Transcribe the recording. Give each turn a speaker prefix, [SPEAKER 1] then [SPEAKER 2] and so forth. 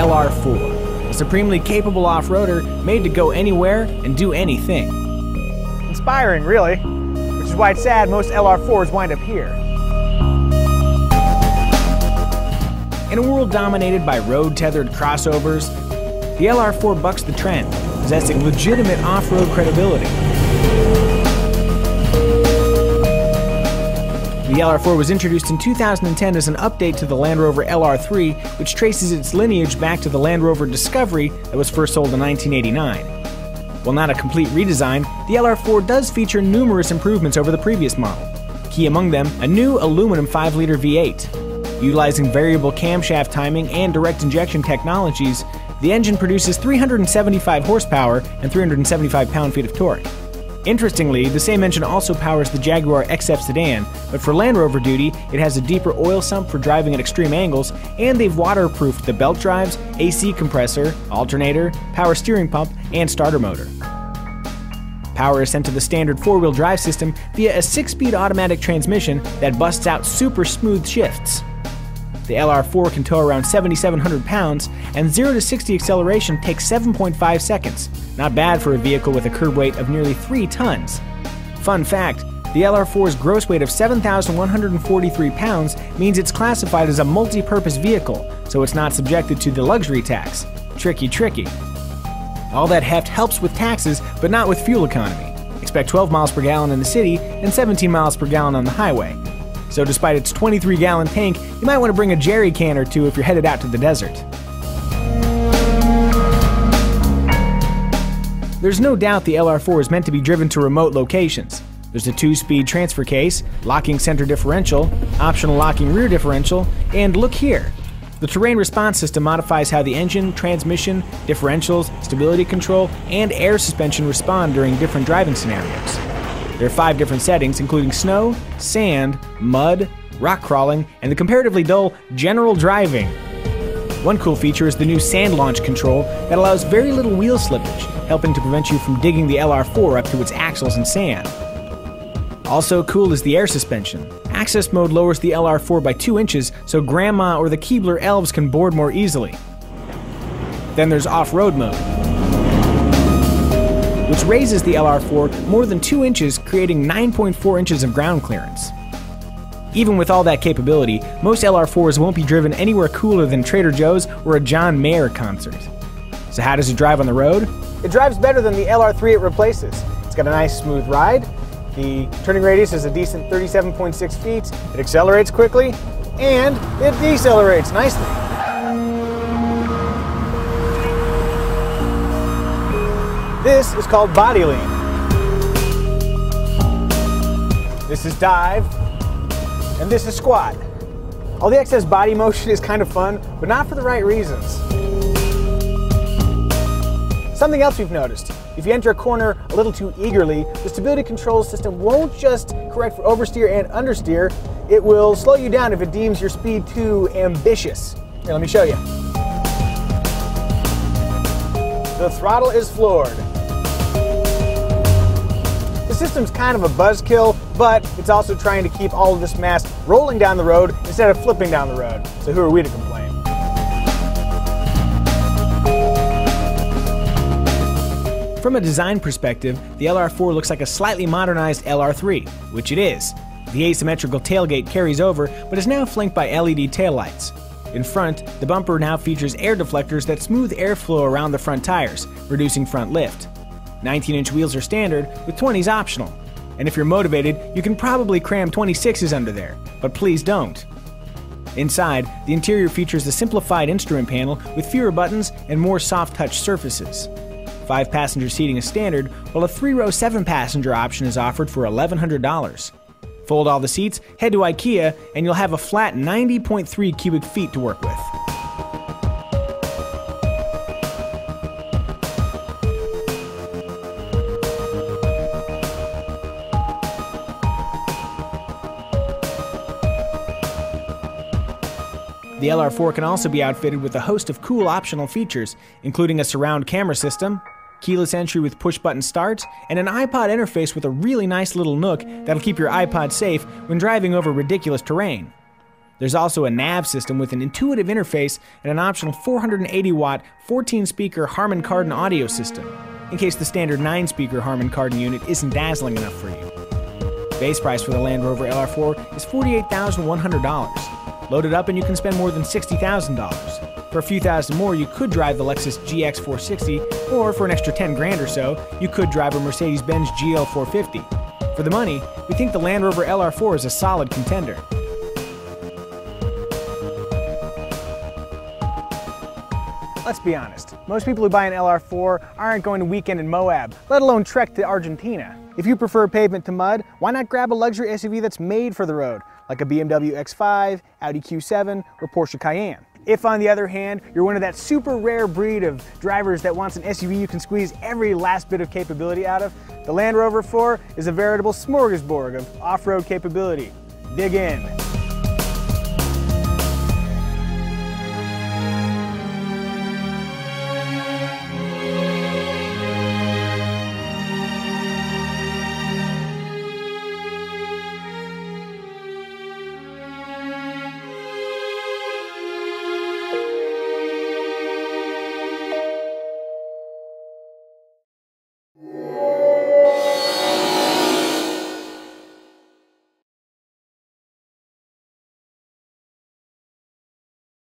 [SPEAKER 1] LR4, a supremely capable off-roader made to go anywhere and do anything.
[SPEAKER 2] Inspiring, really, which is why it's sad most LR4s wind up here.
[SPEAKER 1] In a world dominated by road-tethered crossovers, the LR4 bucks the trend, possessing legitimate off-road credibility. The LR4 was introduced in 2010 as an update to the Land Rover LR3, which traces its lineage back to the Land Rover Discovery that was first sold in 1989. While not a complete redesign, the LR4 does feature numerous improvements over the previous model. Key among them, a new aluminum 5-liter V8. Utilizing variable camshaft timing and direct injection technologies, the engine produces 375 horsepower and 375 pound-feet of torque. Interestingly, the same engine also powers the Jaguar XF sedan, but for Land Rover duty, it has a deeper oil sump for driving at extreme angles, and they've waterproofed the belt drives, AC compressor, alternator, power steering pump, and starter motor. Power is sent to the standard 4-wheel drive system via a 6-speed automatic transmission that busts out super smooth shifts. The LR4 can tow around 7,700 pounds, and 0 to 60 acceleration takes 7.5 seconds. Not bad for a vehicle with a curb weight of nearly 3 tons. Fun fact, the LR4's gross weight of 7,143 pounds means it's classified as a multi-purpose vehicle, so it's not subjected to the luxury tax. Tricky, tricky. All that heft helps with taxes, but not with fuel economy. Expect 12 miles per gallon in the city and 17 miles per gallon on the highway. So despite its 23-gallon tank, you might want to bring a jerry can or two if you're headed out to the desert. There's no doubt the LR4 is meant to be driven to remote locations. There's a 2-speed transfer case, locking center differential, optional locking rear differential, and look here. The terrain response system modifies how the engine, transmission, differentials, stability control, and air suspension respond during different driving scenarios. There are 5 different settings, including snow, sand, mud, rock crawling, and the comparatively dull general driving. One cool feature is the new sand launch control that allows very little wheel slippage, helping to prevent you from digging the LR4 up to its axles in sand. Also cool is the air suspension. Access mode lowers the LR4 by 2 inches so Grandma or the Keebler elves can board more easily. Then there's off-road mode, which raises the LR4 more than 2 inches, creating 9.4 inches of ground clearance. Even with all that capability, most LR4s won't be driven anywhere cooler than Trader Joe's or a John Mayer concert. So how does it drive on the road?
[SPEAKER 2] It drives better than the LR3 it replaces. It's got a nice smooth ride, the turning radius is a decent 37.6 feet, it accelerates quickly, and it decelerates nicely. This is called body lean. This is dive, and this is squat. All the excess body motion is kind of fun, but not for the right reasons. Something else we've noticed, if you enter a corner a little too eagerly, the stability control system won't just correct for oversteer and understeer, it will slow you down if it deems your speed too ambitious. Here, let me show you. The throttle is floored. The system's kind of a buzzkill, but it's also trying to keep all of this mass rolling down the road instead of flipping down the road. So who are we to complain?
[SPEAKER 1] From a design perspective, the LR4 looks like a slightly modernized LR3, which it is. The asymmetrical tailgate carries over, but is now flanked by LED taillights. In front, the bumper now features air deflectors that smooth airflow around the front tires, reducing front lift. 19-inch wheels are standard, with 20s optional. And if you're motivated, you can probably cram 26s under there, but please don't. Inside, the interior features a simplified instrument panel with fewer buttons and more soft-touch surfaces. 5-passenger seating is standard, while a 3-row 7-passenger option is offered for $1,100. Fold all the seats, head to IKEA, and you'll have a flat 90.3 cubic feet to work with. The LR4 can also be outfitted with a host of cool optional features, including a surround camera system, keyless entry with push-button start, and an iPod interface with a really nice little nook that'll keep your iPod safe when driving over ridiculous terrain. There's also a nav system with an intuitive interface and an optional 480-watt, 14-speaker Harman Kardon audio system, in case the standard 9-speaker Harman Kardon unit isn't dazzling enough for you. Base price for the Land Rover LR4 is $48,100. Load it up and you can spend more than $60,000. For a few thousand more, you could drive the Lexus GX460, or for an extra 10 grand or so, you could drive a Mercedes-Benz GL450. For the money, we think the Land Rover LR4 is a solid contender.
[SPEAKER 2] Let's be honest, most people who buy an LR4 aren't going to weekend in Moab, let alone trek to Argentina. If you prefer pavement to mud, why not grab a luxury SUV that's made for the road, like a BMW X5, Audi Q7, or Porsche Cayenne? If, on the other hand, you're one of that super rare breed of drivers that wants an SUV you can squeeze every last bit of capability out of, the Land Rover 4 is a veritable smorgasbord of off-road capability. Dig in.